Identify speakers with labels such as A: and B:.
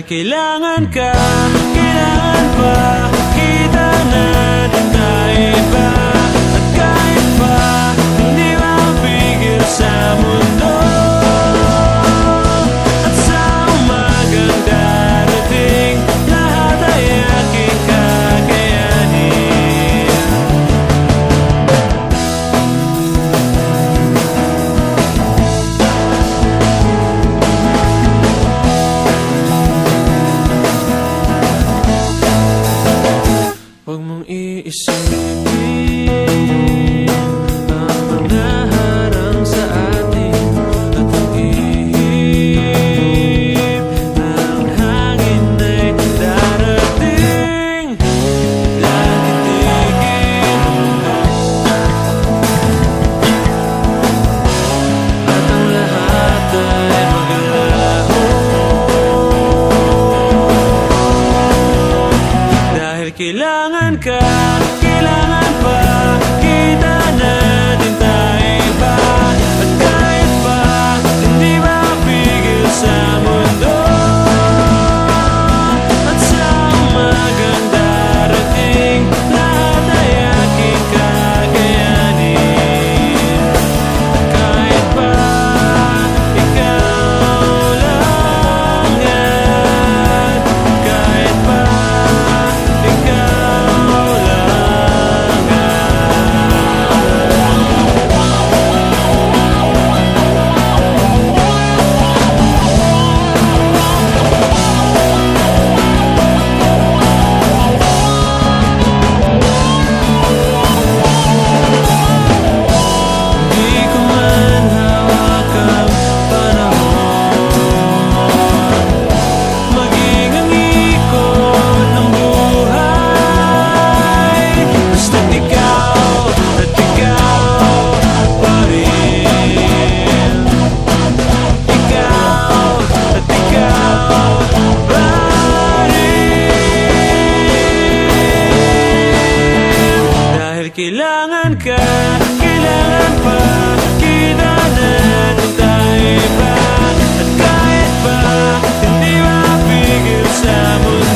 A: kailangan ka, kailangan pa kita na din tayo iba. At kahit pa hindi mapigil sa mundo, at sa umagang darating, lahat ay aking kakayanin. Huwag mong iisipin ang mga harang sa atin at ang ihip ng hangin ay darating. Lagi tigil at ang lahat ay maglalaho, dahil kailangan ka, kailangan pa kita na din tayo iba. At kahit pa hindi mapigil sa mundo, at sa umagang darating, lahat ay aking kakayanin. At kahit pa ikaw lang yan, kahit pa ikaw lang di ko man hawak ang panahon, maging ang ikot ng buhay. Basta't ikaw at ikaw pa rin. Ikaw at ikaw pa rin. Dahil kailangan ka, kailangan pa kita na din tayo iba. At kahit pa hindi mapigil sa mundo,